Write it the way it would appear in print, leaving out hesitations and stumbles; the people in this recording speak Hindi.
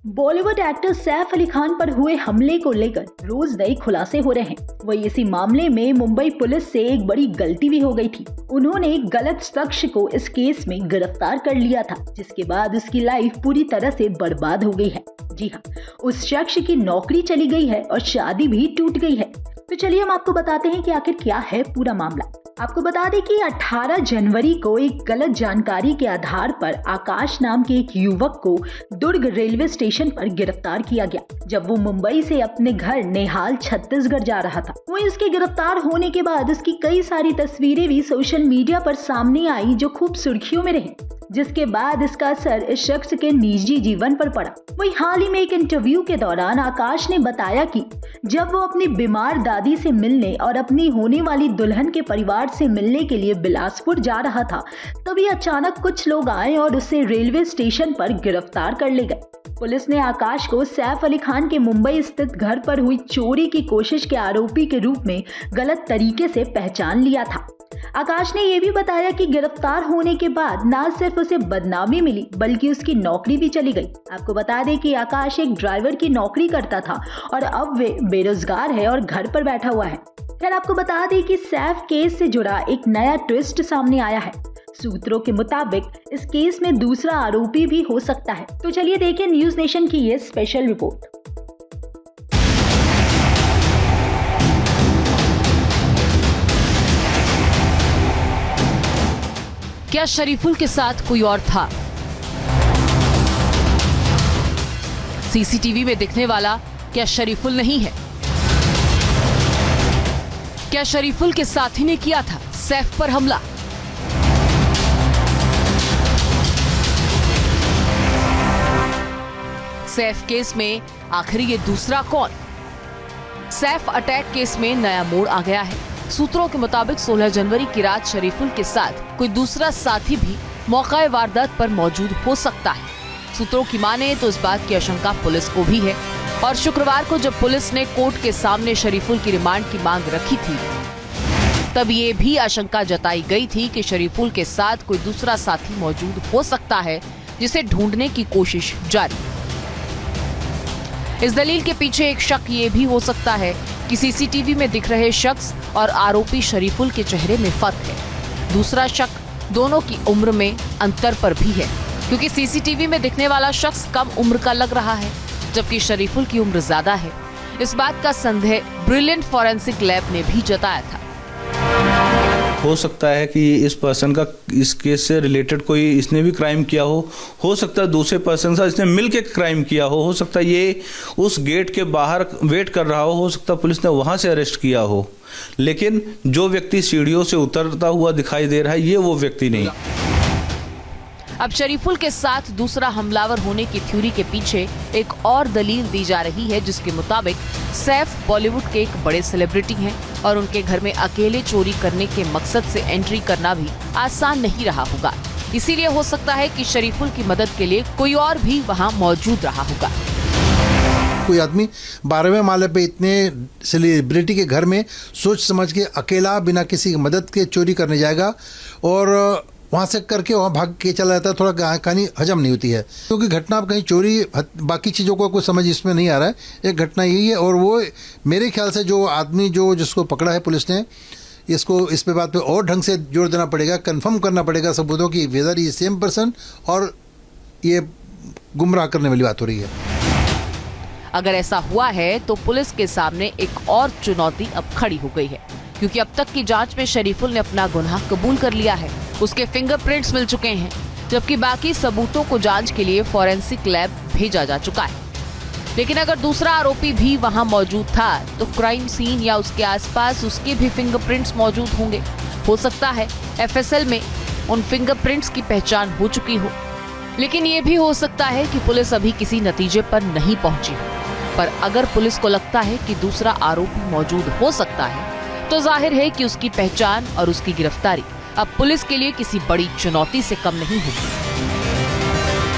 बॉलीवुड एक्टर सैफ अली खान पर हुए हमले को लेकर रोज नए खुलासे हो रहे हैं। वही इसी मामले में मुंबई पुलिस से एक बड़ी गलती भी हो गई थी। उन्होंने एक गलत शख्स को इस केस में गिरफ्तार कर लिया था, जिसके बाद उसकी लाइफ पूरी तरह से बर्बाद हो गई है। जी हाँ, उस शख्स की नौकरी चली गई है और शादी भी टूट गई है। तो चलिए हम आपको बताते हैं कि आखिर क्या है पूरा मामला। आपको बता दें कि 18 जनवरी को एक गलत जानकारी के आधार पर आकाश नाम के एक युवक को दुर्ग रेलवे स्टेशन पर गिरफ्तार किया गया, जब वो मुंबई से अपने घर नेहाल छत्तीसगढ़ जा रहा था। वहीं उसके गिरफ्तार होने के बाद उसकी कई सारी तस्वीरें भी सोशल मीडिया पर सामने आई, जो खूब सुर्खियों में रही, जिसके बाद इसका असर इस शख्स के निजी जीवन पर पड़ा। वहीं हाल ही में एक इंटरव्यू के दौरान आकाश ने बताया कि जब वो अपनी बीमार दादी से मिलने और अपनी होने वाली दुल्हन के परिवार से मिलने के लिए बिलासपुर जा रहा था, तभी अचानक कुछ लोग आए और उसे रेलवे स्टेशन पर गिरफ्तार कर ले गए। पुलिस ने आकाश को सैफ अली खान के मुंबई स्थित घर पर हुई चोरी की कोशिश के आरोपी के रूप में गलत तरीके से पहचान लिया था। आकाश ने यह भी बताया कि गिरफ्तार होने के बाद न सिर्फ उसे बदनामी मिली, बल्कि उसकी नौकरी भी चली गई। आपको बता दें कि आकाश एक ड्राइवर की नौकरी करता था और अब वे बेरोजगार है और घर पर बैठा हुआ है। खैर, आपको बता दें कि सैफ केस से जुड़ा एक नया ट्विस्ट सामने आया है। सूत्रों के मुताबिक इस केस में दूसरा आरोपी भी हो सकता है। तो चलिए देखें न्यूज नेशन की ये स्पेशल रिपोर्ट। क्या शरीफुल के साथ कोई और था? सीसीटीवी में दिखने वाला क्या शरीफुल नहीं है? क्या शरीफुल के साथी ने किया था सैफ पर हमला? सैफ केस में आखिर ये दूसरा कौन? सैफ अटैक केस में नया मोड़ आ गया है। सूत्रों के मुताबिक 16 जनवरी की रात शरीफुल के साथ कोई दूसरा साथी भी मौका वारदात पर मौजूद हो सकता है। सूत्रों की माने तो इस बात की आशंका पुलिस को भी है और शुक्रवार को जब पुलिस ने कोर्ट के सामने शरीफुल की रिमांड की मांग रखी थी, तब ये भी आशंका जताई गई थी कि शरीफुल के साथ कोई दूसरा साथी मौजूद हो सकता है, जिसे ढूंढने की कोशिश जारी। इस दलील के पीछे एक शक ये भी हो सकता है कि सीसीटीवी में दिख रहे शख्स और आरोपी शरीफुल के चेहरे में फर्क है। दूसरा शक दोनों की उम्र में अंतर पर भी है, क्योंकि सीसीटीवी में दिखने वाला शख्स कम उम्र का लग रहा है, जबकि शरीफुल की उम्र ज्यादा है। इस बात का संदेह ब्रिलियंट फॉरेंसिक लैब ने भी जताया था। हो सकता है कि इस पर्सन का इस केस से रिलेटेड कोई इसने भी क्राइम किया हो सकता है दूसरे पर्सन से इसने मिल के क्राइम किया हो सकता है ये उस गेट के बाहर वेट कर रहा हो सकता है पुलिस ने वहां से अरेस्ट किया हो, लेकिन जो व्यक्ति सीढ़ियों से उतरता हुआ दिखाई दे रहा है ये वो व्यक्ति नहीं। अब शरीफुल के साथ दूसरा हमलावर होने की थ्योरी के पीछे एक और दलील दी जा रही है, जिसके मुताबिक सैफ बॉलीवुड के एक बड़े सेलिब्रिटी हैं और उनके घर में अकेले चोरी करने के मकसद से एंट्री करना भी आसान नहीं रहा होगा। इसीलिए हो सकता है कि शरीफुल की मदद के लिए कोई और भी वहां मौजूद रहा होगा। कोई आदमी 12वें माले पे इतने सेलिब्रिटी के घर में सोच समझ के अकेला बिना किसी मदद के चोरी करने जाएगा और वहाँ से करके वहाँ भाग के चला जाता है। थोड़ा कहानी हजम नहीं होती है, क्योंकि घटना अब कहीं चोरी बाकी चीज़ों को कोई समझ इसमें नहीं आ रहा है। एक घटना यही है और वो मेरे ख्याल से जो आदमी जिसको पकड़ा है पुलिस ने, इसको इस पे बात पे और ढंग से जोर देना पड़ेगा, कंफर्म करना पड़ेगा सबूतों की वेदर ये सेम पर्सन और ये गुमराह करने वाली बात हो रही है। अगर ऐसा हुआ है तो पुलिस के सामने एक और चुनौती अब खड़ी हो गई है, क्योंकि अब तक की जांच में शरीफुल ने अपना गुनाह कबूल कर लिया है। उसके फिंगरप्रिंट्स मिल चुके हैं, जबकि बाकी सबूतों को जांच के लिए फॉरेंसिक लैब भेजा जा चुका है। लेकिन अगर दूसरा आरोपी भी वहां मौजूद था तो क्राइम सीन या उसके आसपास उसके भी फिंगरप्रिंट्स मौजूद होंगे। हो सकता है एफएसएल में उन फिंगरप्रिंट्स की पहचान हो चुकी हो, लेकिन ये भी हो सकता है कि पुलिस अभी किसी नतीजे पर नहीं पहुंची। पर अगर पुलिस को लगता है कि दूसरा आरोपी मौजूद हो सकता है, तो जाहिर है कि उसकी पहचान और उसकी गिरफ्तारी अब पुलिस के लिए किसी बड़ी चुनौती से कम नहीं होगी।